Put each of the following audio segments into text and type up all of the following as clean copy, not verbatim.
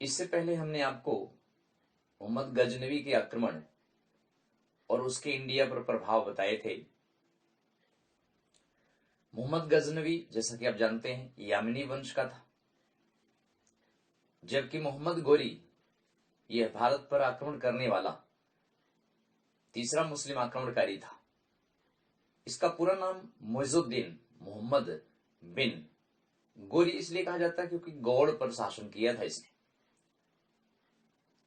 इससे पहले हमने आपको मोहम्मद गजनवी के आक्रमण और उसके इंडिया पर प्रभाव बताए थे। मोहम्मद गजनवी, जैसा कि आप जानते हैं, यामिनी वंश का था, जबकि मोहम्मद गोरी यह भारत पर आक्रमण करने वाला तीसरा मुस्लिम आक्रमणकारी था। इसका पूरा नाम मुइजुद्दीन मोहम्मद बिन गोरी इसलिए कहा जाता है क्योंकि गौड़ पर शासन किया था इसने।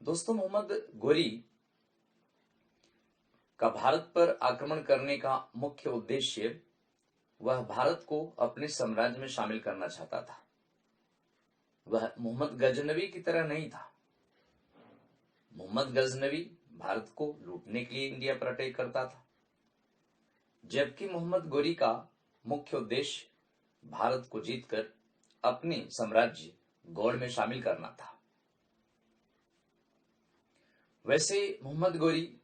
दोस्तों, मोहम्मद गोरी का भारत पर आक्रमण करने का मुख्य उद्देश्य वह भारत को अपने साम्राज्य में शामिल करना चाहता था। वह मोहम्मद गजनवी की तरह नहीं था। मोहम्मद गजनवी भारत को लूटने के लिए इंडिया पर अटैक करता था, जबकि मोहम्मद गोरी का मुख्य उद्देश्य भारत को जीतकर अपने साम्राज्य गौड़ में शामिल करना था। वैसे मोहम्मद गोरी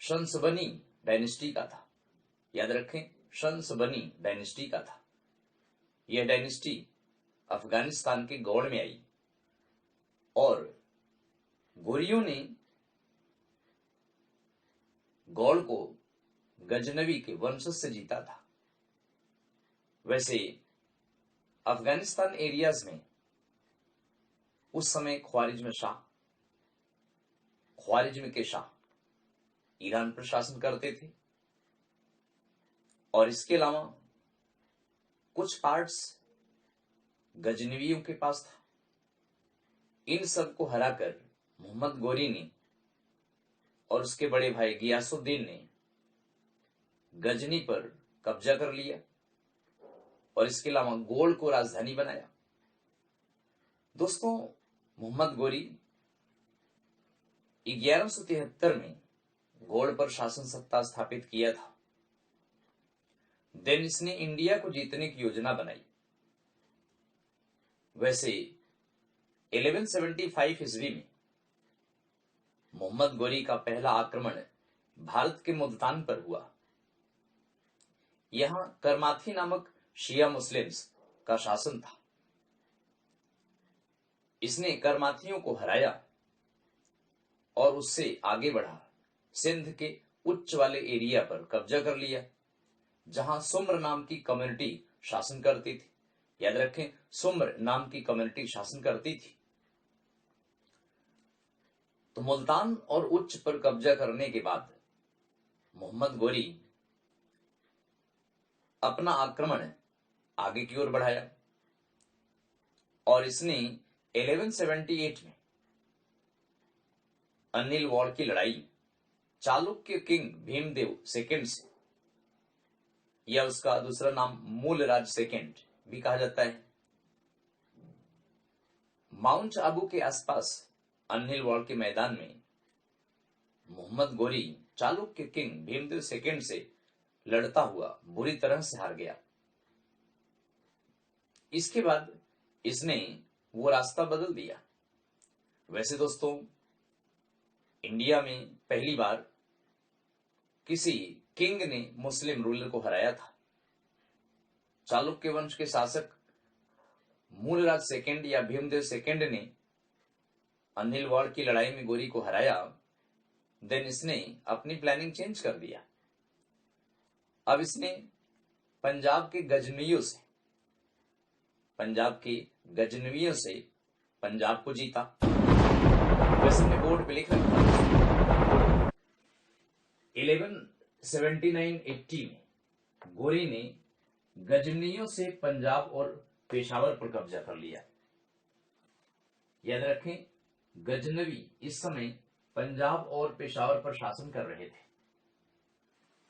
शंसबनी डायनेस्टी का था। याद रखें, शंसबनी डायनेस्टी का था। यह डायनेस्टी अफगानिस्तान के गौड़ में आई और गोरियों ने गौड़ को गजनवी के वंशज से जीता था। वैसे अफगानिस्तान एरियाज में उस समय ख्वारिज्म के शाह ईरान पर शासन करते थे और इसके अलावा कुछ पार्ट्स गजनवियों के पास था। इन सब को हराकर मोहम्मद गोरी ने और उसके बड़े भाई गियासुद्दीन ने गजनी पर कब्जा कर लिया और इसके अलावा गौड़ को राजधानी बनाया। दोस्तों, मोहम्मद गोरी 1173 में गौड़ पर शासन सत्ता स्थापित किया था। देन इसने इंडिया को जीतने की योजना बनाई। वैसे 1175 ईस्वी में मोहम्मद गोरी का पहला आक्रमण भारत के मुल्तान पर हुआ। यहां करमाथी नामक शिया मुस्लिम्स का शासन था। इसने करमाथियों को हराया और उससे आगे बढ़ा, सिंध के उच्च वाले एरिया पर कब्जा कर लिया, जहां सुम्र नाम की कम्युनिटी शासन करती थी। याद रखें, सुम्र नाम की कम्युनिटी शासन करती थी। तो मुल्तान और उच्च पर कब्जा करने के बाद मोहम्मद गोरी अपना आक्रमण आगे की ओर बढ़ाया और इसने 1178 में अनिल वॉर की लड़ाई चालुक्य किंग भीमदेव सेकंड से, या उसका दूसरा नाम मूलराज सेकंड भी कहा जाता है, माउंट आबू के आसपास अनिल वॉर के मैदान में मोहम्मद गोरी चालुक्य किंग भीमदेव सेकंड से लड़ता हुआ बुरी तरह से हार गया। इसके बाद इसने वो रास्ता बदल दिया। वैसे दोस्तों, इंडिया में पहली बार किसी किंग ने मुस्लिम रूलर को हराया था। चालुक्य वंश के शासक मूलराज सेकंड या भीमदेव सेकंड ने अनिल वॉर की लड़ाई में गोरी को हराया। देन इसने अपनी प्लानिंग चेंज कर दिया। अब इसने पंजाब के गजनवियों से पंजाब को जीता। वैसे ने बोर्ड पे लिख रखा 1179-80 में गोरी ने गजनियों से पंजाब और पेशावर पर कब्जा कर लिया। याद रखें, गजनवी इस समय पंजाब और पेशावर पर शासन कर रहे थे।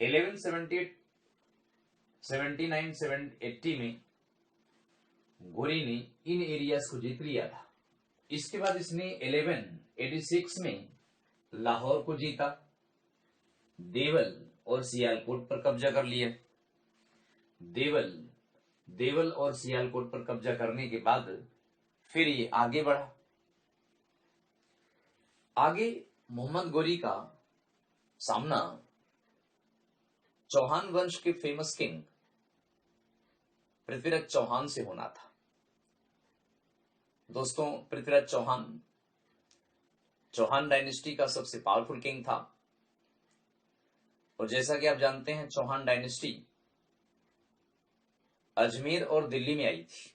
1179-80 में गोरी ने इन एरियाज को जीत लिया था। इसके बाद इसने 1186 में लाहौर को जीता, देवल और सियालकोट पर कब्जा कर लिया। देवल और सियालकोट पर कब्जा करने के बाद फिर ये आगे बढ़ा। आगे मोहम्मद गोरी का सामना चौहान वंश के फेमस किंग पृथ्वीराज चौहान से होना था। दोस्तों, पृथ्वीराज चौहान चौहान डायनेस्टी का सबसे पावरफुल किंग था। और जैसा कि आप जानते हैं, चौहान डायनेस्टी अजमेर और दिल्ली में आई थी।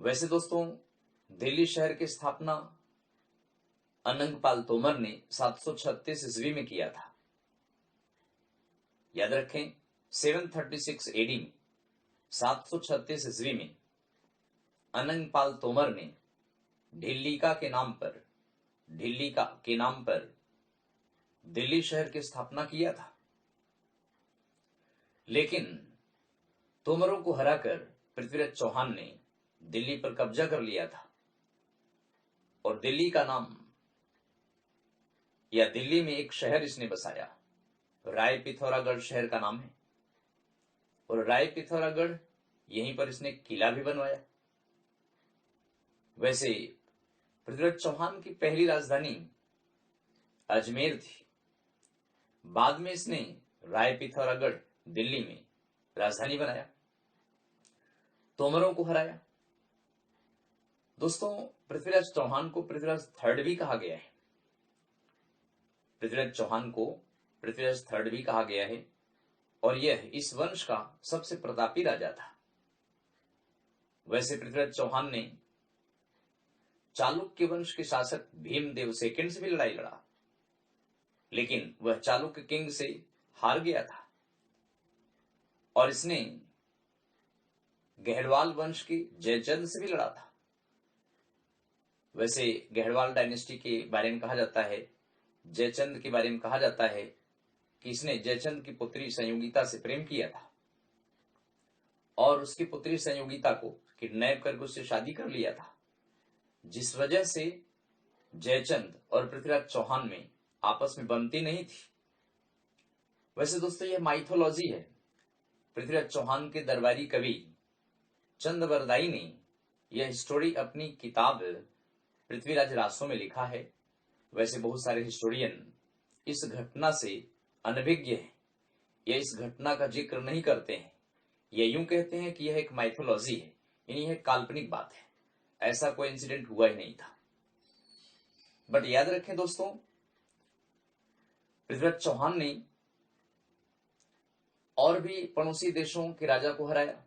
वैसे दोस्तों, दिल्ली शहर की स्थापना अनंगपाल तोमर ने 736 ईस्वी में किया था। याद रखें, 736 एडी में, 736 ईस्वी में अनंगपाल तोमर ने ढिल्लीका के नाम पर दिल्ली शहर की स्थापना किया था। लेकिन तोमरों को हराकर पृथ्वीराज चौहान ने दिल्ली पर कब्जा कर लिया था और दिल्ली का नाम, या दिल्ली में एक शहर इसने बसाया, राय पिथौरागढ़ शहर का नाम है। और राय पिथौरागढ़, यहीं पर इसने किला भी बनवाया। वैसे पृथ्वीराज चौहान की पहली राजधानी अजमेर थी। बाद में इसने राय पिथौरागढ़ दिल्ली में राजधानी बनाया, तोमरों को हराया। दोस्तों, पृथ्वीराज चौहान को पृथ्वीराज थर्ड भी कहा गया है। पृथ्वीराज चौहान को पृथ्वीराज थर्ड भी कहा गया है और यह इस वंश का सबसे प्रतापी राजा था। वैसे पृथ्वीराज चौहान ने चालुक्य वंश के शासक भीमदेव सेकंड से भी लड़ाई लड़ा, लेकिन वह चालुक्य किंग से हार गया था। और इसने गहरवाल वंश की जयचंद से भी लड़ा था। वैसे गहरवाल डायनेस्टी के बारे में कहा जाता है, जयचंद के बारे में कहा जाता है कि इसने जयचंद की पुत्री संयोगिता से प्रेम किया था और उसकी पुत्री संयोगिता को किडनैप करके उससे शादी कर लिया था, जिस वजह से जयचंद और पृथ्वीराज चौहान में आपस में बनती नहीं थी। वैसे दोस्तों, यह माइथोलॉजी है। पृथ्वीराज चौहान के दरबारी कवि चंदबरदाई ने यह स्टोरी अपनी किताब पृथ्वीराज रासों में लिखा है। वैसे बहुत सारे हिस्टोरियन इस घटना से अनभिज्ञ हैं, या इस घटना का जिक्र नहीं करते हैं, या यूं कहते हैं कि यह एक माइथोलॉजी है, यानी यह काल्पनिक बात है, ऐसा कोई इंसिडेंट हुआ ही नहीं था। बट याद रखें दोस्तों, पृथ्वीराज चौहान ने और भी पड़ोसी देशों के राजा को हराया,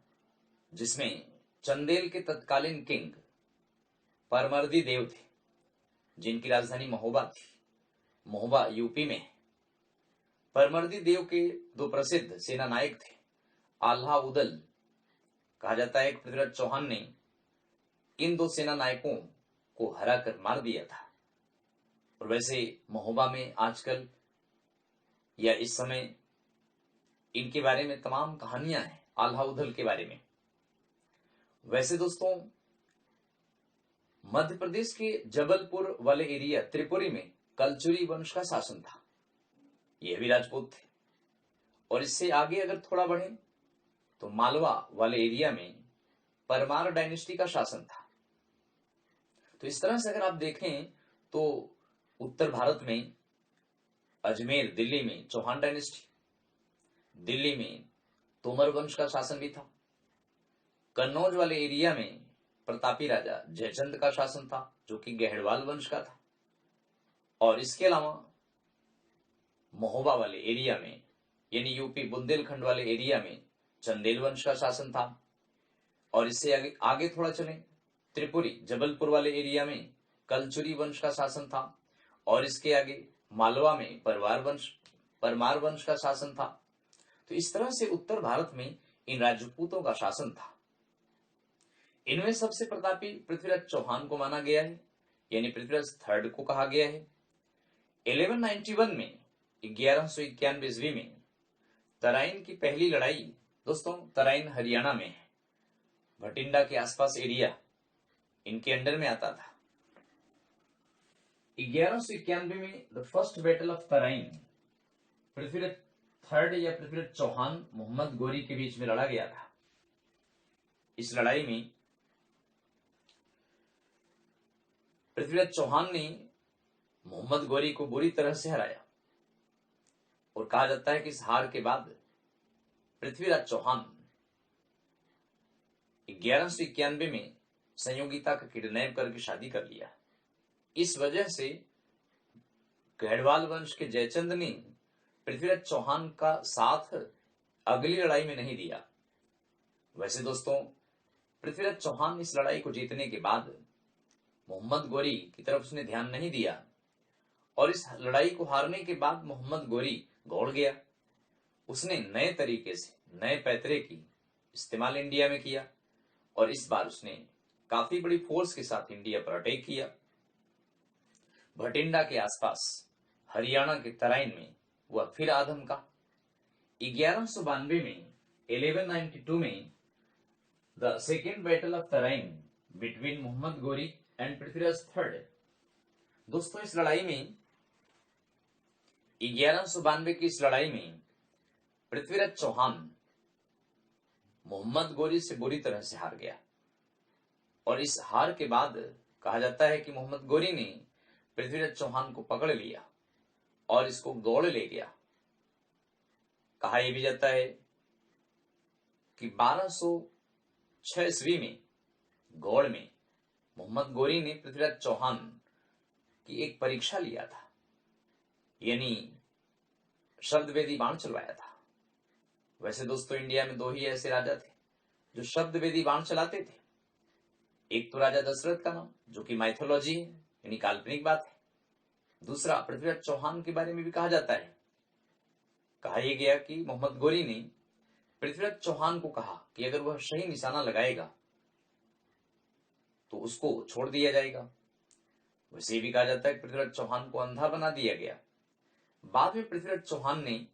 जिसमें चंदेल के तत्कालीन किंग परमर्दी देव थे, जिनकी राजधानी महोबा थी। महोबा यूपी में है। परमर्दी देव के दो प्रसिद्ध सेना नायक थे, आल्हा उदल। कहा जाता है कि पृथ्वीराज चौहान ने इन दो सेना नायकों को हराकर मार दिया था। और वैसे महोबा में आजकल या इस समय इनके बारे में तमाम कहानियां हैं, आल्हा उदल के बारे में। वैसे दोस्तों, मध्य प्रदेश के जबलपुर वाले एरिया त्रिपुरी में कलचुरी वंश का शासन था। यह भी राजपूत थे। और इससे आगे अगर थोड़ा बढ़े तो मालवा वाले एरिया में परमार डायनेस्टी का शासन था। तो इस तरह से अगर आप देखें तो उत्तर भारत में अजमेर, दिल्ली में चौहान डायनेस्टी, दिल्ली में तोमर वंश का शासन भी था। कन्नौज वाले एरिया में प्रतापी राजा जयचंद का शासन था, जो कि गहरवाल वंश का था। और इसके अलावा महोबा वाले एरिया में, यानी यूपी बुंदेलखंड वाले एरिया में चंदेल वंश का शासन था। और इससे आगे थोड़ा चलें, त्रिपुरी जबलपुर वाले एरिया में कलचुरी वंश का शासन था। और इसके आगे मालवा में परमार वंश का शासन था। तो इस तरह से उत्तर भारत में इन राजपूतों का शासन था। इनमें सबसे प्रतापी पृथ्वीराज चौहान को माना गया है, यानी पृथ्वीराज थर्ड को कहा गया है। 1191 में 1191 ईस्वी में तराइन की पहली लड़ाई, दोस्तों तराइन हरियाणा में है, भटिंडा के आसपास एरिया इनके अंडर में आता था। 1191 में the first battle of Tarain Prithviraj third या पृथ्वीराज चौहान मोहम्मद गोरी के बीच में लड़ा गया था। इस लड़ाई में पृथ्वीराज चौहान ने मोहम्मद गोरी को बुरी तरह से हराया। और कहा जाता है कि इस हार के बाद पृथ्वीराज चौहान 1191 में संयोगिता का किडनैप करके शादी कर लिया। इस वजह से गढ़वाल वंश के जयचंद ने पृथ्वीराज चौहान का साथ अगली लड़ाई में नहीं दिया। वैसे दोस्तों, पृथ्वीराज चौहान इस लड़ाई को जीतने के बाद मोहम्मद गोरी की तरफ उसने ध्यान नहीं दिया और इस लड़ाई को हारने के बाद मोहम्मद गोरी गौड़ गया। उसने नए तरीके से, नए पैतरे की इस्तेमाल इंडिया में किया और इस बार उसने काफी बड़ी फोर्स के साथ इंडिया पर अटैक किया। भटिंडा के आसपास हरियाणा के तराइन में वह फिर आधम का 1192 में 1192 में the second battle of Tarain between Muhammad Ghori and Prithviraj third. दोस्तों, इस लड़ाई में 1192 की इस लड़ाई में पृथ्वीराज चौहान मोहम्मद गोरी से बुरी तरह से हार गया और इस हार के बाद कहा जाता है कि मोहम्मद गोरी ने पृथ्वीराज चौहान को पकड़ लिया और इसको गौड़ ले गया। कहा यह भी जाता है कि 1206 ईस्वी में गौड़ में मोहम्मद गोरी ने पृथ्वीराज चौहान की एक परीक्षा लिया था, यानी शब्दवेदी बाण चलवाया था। वैसे दोस्तों, इंडिया में दो ही ऐसे राजा थे जो शब्दवेदी बाण चलाते थे। एक तो राजा दशरथ का नाम, जो कि माइथोलॉजी है, यानी काल्पनिक बात है। दूसरा, पृथ्वीराज चौहान के बारे में भी कहा जाता है। कहा यह गया कि मोहम्मद गोरी ने पृथ्वीराज चौहान को कहा कि अगर वह सही निशाना लगाएगा तो उसको छोड़ दिया जाएगा। वैसे भी कहा जाता है कि पृथ्वीराज चौहान को अंधा बना दिया गया। बाद में पृथ्वीराज चौहान ने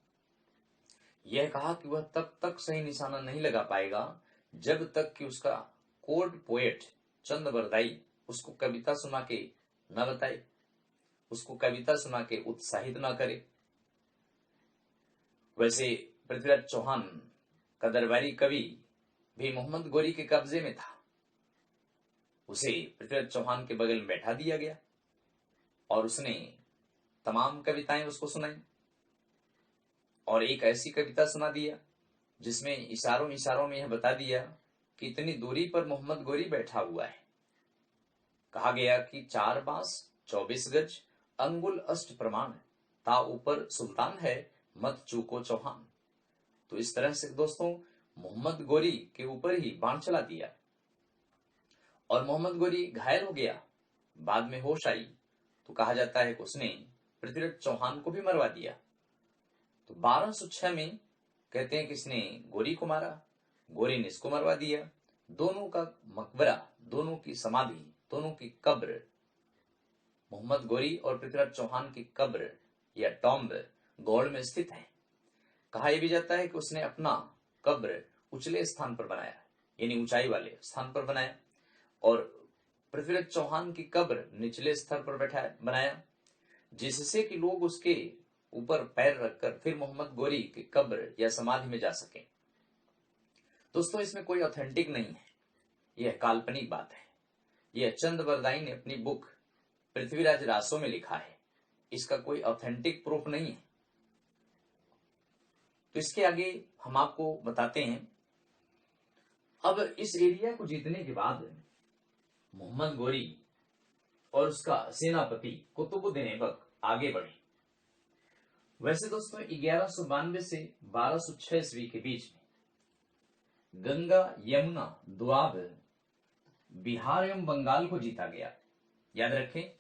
यह कहा कि वह तब तक सही निशाना नहीं लगा पाएगा जब तक कि उसका कोर्ट पोएट चंद्रबरदाई उसको कविता सुना के न बताए, उसको कविता सुना के उत्साहित न करे। वैसे पृथ्वीराज चौहान का दरबारी कवि भी मोहम्मद गोरी के कब्जे में था। उसे पृथ्वीराज चौहान के बगल में बैठा दिया गया और उसने तमाम कविताएं उसको सुनाई और एक ऐसी कविता सुना दिया जिसमें इशारों इशारों में यह बता दिया कि इतनी दूरी पर मोहम्मद गोरी बैठा हुआ है। कहा गया कि 4 बांस 24 गज अंगुल अष्ट प्रमाण, ता ऊपर सुल्तान है मत चूको चौहान। तो इस तरह से दोस्तों, मोहम्मद गोरी के ऊपर ही बाण चला दिया और मोहम्मद गोरी घायल हो गया। बाद में होश आई तो कहा जाता है कि उसने पृथ्वीराज चौहान को भी मरवा दिया। तो 1206 में कहते हैं कि इसने गोरी को मारा, गोरी ने इसको मरवा दिया। दोनों का मकबरा, दोनों की समाधि, दोनों की कब्र, मोहम्मद गोरी और पृथ्वीराज चौहान की कब्र या टॉम्ब गौड़ में स्थित है। कहा यह भी जाता है कि उसने अपना कब्र उचले स्थान पर बनाया, यानी ऊंचाई वाले स्थान पर बनाया और पृथ्वीराज चौहान की कब्र निचले स्तर पर बनाया, जिससे कि लोग उसके ऊपर पैर रखकर फिर मोहम्मद गोरी की कब्र या समाधि में जा सके। दोस्तों, इसमें कोई ऑथेंटिक नहीं है, यह काल्पनिक बात है। यह चंद्रबरदाई ने अपनी बुक पृथ्वीराज रासो में लिखा है, इसका कोई ऑथेंटिक प्रूफ नहीं है। तो इसके आगे हम आपको बताते हैं। अब इस एरिया को जीतने के बाद मोहम्मद गोरी और उसका सेनापति कुतुबुद्दीन ऐबक आगे बढ़े। वैसे दोस्तों, 1192 से 1206 ईस्वी के बीच में गंगा यमुना दोआब बिहार एवं बंगाल को जीता गया। याद रखें,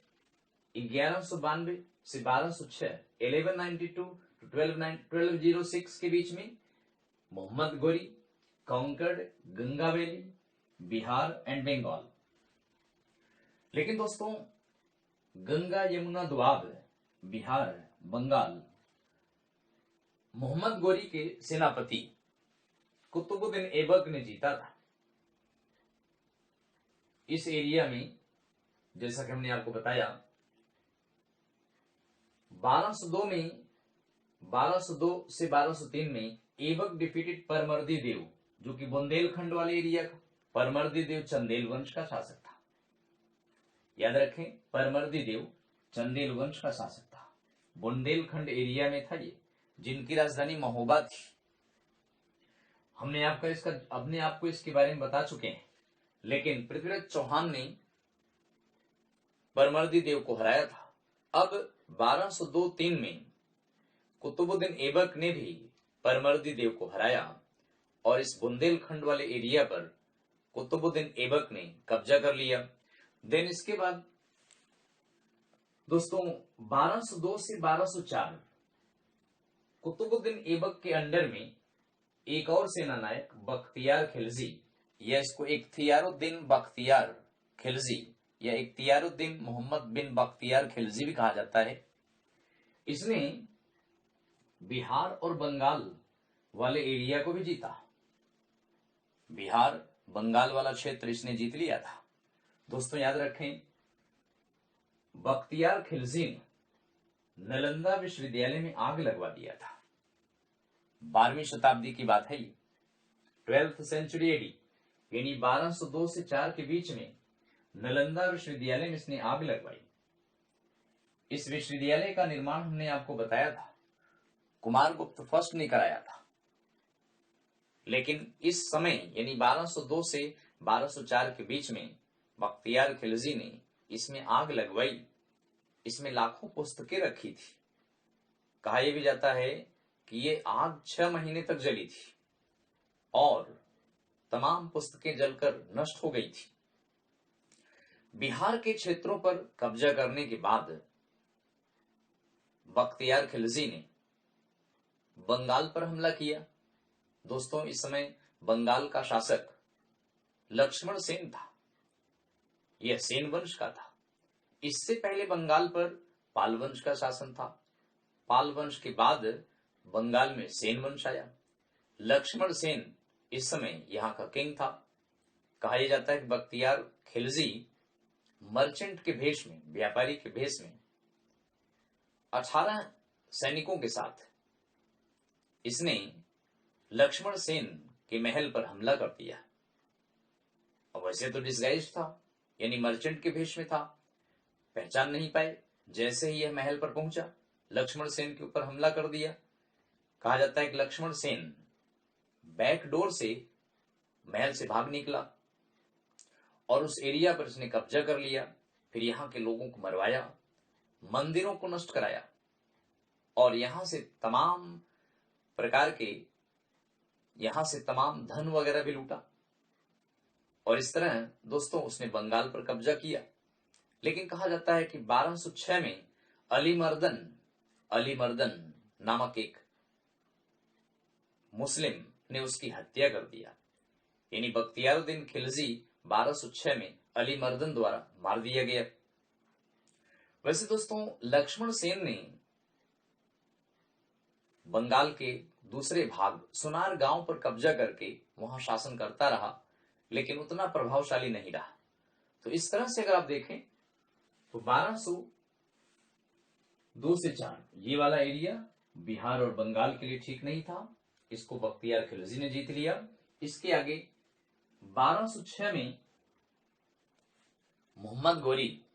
1192 से 1206, 1192 टू 1206 के बीच में Muhammad Ghori conquered Ganga valley, Bihar and Bengal. लेकिन दोस्तों, गंगा यमुना दोआब बिहार बंगाल मोहम्मद गोरी के सेनापति कुतुबुद्दीन ऐबक ने जीता था। इस एरिया में जैसा कि हमने आपको बताया 1202 से 1203 में ऐबक डिफीटेड परमर्दी देव, जो कि बुंदेलखंड वाले एरिया का। परमर्दी देव चंदेल वंश का शासक था। याद रखें, परमर्दी देव चंदेल वंश का शासक था। बुंदेलखंड एरिया में था ये, जिनकी राजधानी महोबा थी। हमने आपको इसके बारे में बता चुके हैं लेकिन पृथ्वीराज चौहान ने परमर्दी देव को हराया था। अब 1202-3 में कुतुबुद्दीन ऐबक ने भी परमर्दी देव को हराया और इस बुंदेलखंड वाले एरिया पर कुतुबुद्दीन ऐबक ने कब्जा कर लिया। देन इसके बाद दोस्तों 1202 से 1204 कुतुबुद्दीन ऐबक के अंडर में एक और सेना नायक बख्तियार खिलजी, या इसको इख्तियारुद्दीन बख्तियार खिलजी या इख्तियारुद्दीन मोहम्मद बिन बख्तियार खिलजी भी कहा जाता है, इसने बिहार और बंगाल वाले एरिया को भी जीता। बिहार बंगाल वाला क्षेत्र इसने जीत लिया था। दोस्तों याद रखें, बख्तियार खिलजी ने नालंदा विश्वविद्यालय में आग लगवा दिया था। 12वीं शताब्दी की बात है ये, 12th सेंचुरी एडी, यानी 1202 से 4 के बीच में नालंदा विश्वविद्यालय में इसने आग लगवाई। इस विश्वविद्यालय का निर्माण हमने आपको बताया था कुमारगुप्त फर्स्ट ने कराया था, लेकिन इस समय यानी 1202 से 1204 के बीच में बख्तियार खिलजी ने इसमें आग लगवाई। इसमें लाखों पुस्तकें रखी थी। कहा यह भी जाता है कि ये आग 6 महीने तक जली थी और तमाम पुस्तकें जलकर नष्ट हो गई थी। बिहार के क्षेत्रों पर कब्जा करने के बाद बख्तियार खिलजी ने बंगाल पर हमला किया। दोस्तों इस समय बंगाल का शासक लक्ष्मण सेन था। यह सेन वंश का था। इससे पहले बंगाल पर पाल वंश का शासन था। पाल वंश के बाद बंगाल में सेन वंश आया। लक्ष्मण सेन इस समय यहां का किंग था। कहा यह जाता है कि बख्तियार खिलजी मर्चेंट के भेष में, व्यापारी के भेष में 18 सैनिकों के साथ इसने लक्ष्मण सेन के महल पर हमला कर दिया। और वैसे तो डिस्गाइज था, यानी मर्चेंट के भेष में था, पहचान नहीं पाए। जैसे ही यह महल पर पहुंचा, लक्ष्मण सेन के ऊपर हमला कर दिया। कहा जाता है कि लक्ष्मण सेन बैक डोर से महल से भाग निकला और उस एरिया पर इसने कब्जा कर लिया। फिर यहां के लोगों को मरवाया, मंदिरों को नष्ट कराया और यहां से तमाम प्रकार के धन वगैरह भी लूटा। और इस तरह दोस्तों उसने बंगाल पर कब्जा किया। लेकिन कहा जाता है कि 1206 में अलीमर्दन नामक एक मुस्लिम ने उसकी हत्या कर दिया। यानी बख्तियारुद्दीन खिलजी 1206 में अलीमर्दन द्वारा मार दिया गया। वैसे दोस्तों लक्ष्मण सेन ने बंगाल के दूसरे भाग सुनार गांव पर कब्जा करके वहां शासन करता रहा, लेकिन उतना प्रभावशाली नहीं रहा। तो इस तरह से अगर आप देखें तो 1202 से 4 ये वाला एरिया बिहार और बंगाल के लिए ठीक नहीं था। इसको बख्तियार खिलजी ने जीत लिया। इसके आगे 1206 में मोहम्मद गोरी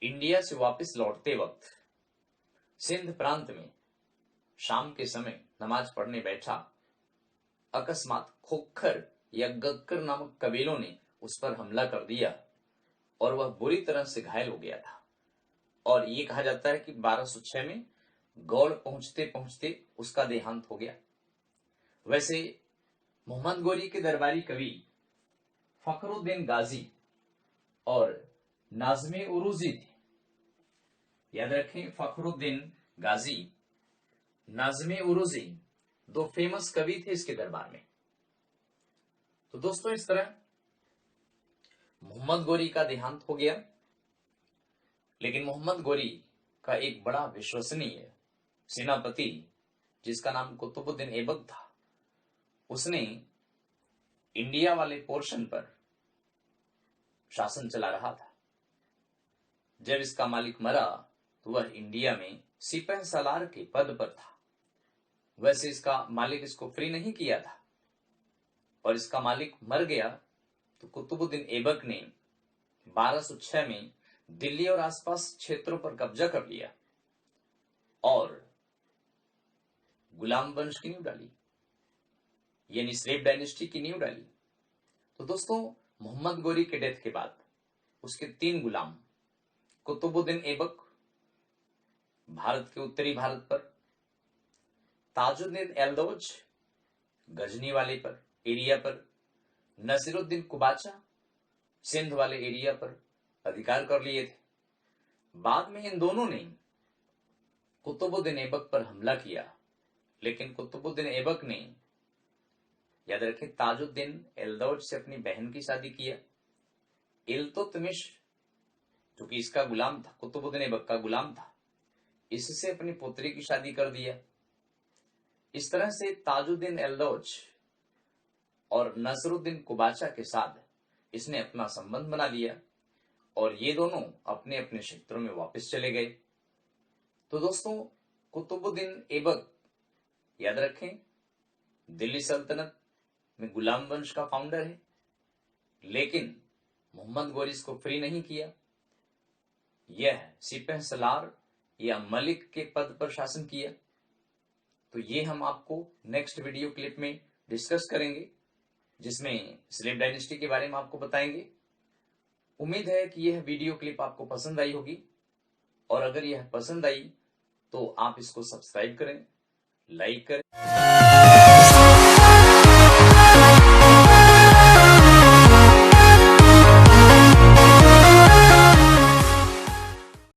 इंडिया से वापस लौटते वक्त सिंध प्रांत में शाम के समय नमाज पढ़ने बैठा। अकस्मात खोखर या गक्कर नामक कबीलों ने उस पर हमला कर दिया और वह बुरी तरह से घायल हो गया था। और ये कहा जाता है कि 1206 में गौड़ पहुंचते पहुंचते उसका देहांत हो गया। वैसे मोहम्मद गोरी के दरबारी कवि फखरुद्दीन गाजी और नाज़्मे उरूजी थे। याद रखें, फखरुद्दीन गाजी, नाज़्मे उरूजी दो फेमस कवि थे इसके दरबार में। तो दोस्तों इस तरह मोहम्मद गोरी का देहांत हो गया। लेकिन मोहम्मद गोरी का एक बड़ा विश्वसनीय सेनापति जिसका नाम कुतुबुद्दीन ऐबक था, उसने इंडिया वाले पोर्शन पर शासन चला रहा था। जब इसका मालिक मरा तो वह इंडिया में सिपह सालार के पद पर था। वैसे इसका मालिक इसको फ्री नहीं किया था और इसका मालिक मर गया तो कुतुबुद्दीन ऐबक ने 1206 में दिल्ली और आसपास क्षेत्रों पर कब्जा कर लिया और गुलाम वंश की नींव डाली, यानी स्लेव डायनेस्टी की नींव डाली। तो दोस्तों, मोहम्मद गोरी के डेथ के बाद उसके 3 गुलाम कुतुबुद्दीन ऐबक भारत के उत्तरी भारत पर, ताजुद्दीन एल्दौज गजनी वाले पर एरिया पर, नसीरुद्दीन कुबाचा सिंध वाले एरिया पर अधिकार कर लिए थे। बाद में इन दोनों ने कुतुबुद्दीन ऐबक पर हमला किया, लेकिन कुतुबुद्दीन ऐबक ने, याद रखें, ताजुद्दीन एल्दौज से अपनी बहन की शादी किया। इल्तुतमिश, जो कि इसका गुलाम था, कुतुबुद्दीन ऐबक का गुलाम था, इससे अपनी पुत्री की शादी कर दिया। इस तरह से ताजुद्दीन एल्दौज और नसरुद्दीन कुबाचा के साथ इसने अपना संबंध बना लिया और ये दोनों अपने अपने क्षेत्रों में वापस चले गए। तो दोस्तों, कुतुबुद्दीन ऐबक, याद रखें, दिल्ली सल्तनत में गुलाम वंश का फाउंडर है, लेकिन मोहम्मद गोरी इसको फ्री नहीं किया। यह सिपह सलार या मलिक के पद पर शासन किया। तो ये हम आपको नेक्स्ट वीडियो क्लिप में डिस्कस करेंगे, जिसमें स्लेव डायनेस्टी के बारे में आपको बताएंगे। उम्मीद है कि यह वीडियो क्लिप आपको पसंद आई होगी, और अगर यह पसंद आई तो आप इसको सब्सक्राइब करें, लाइक करें।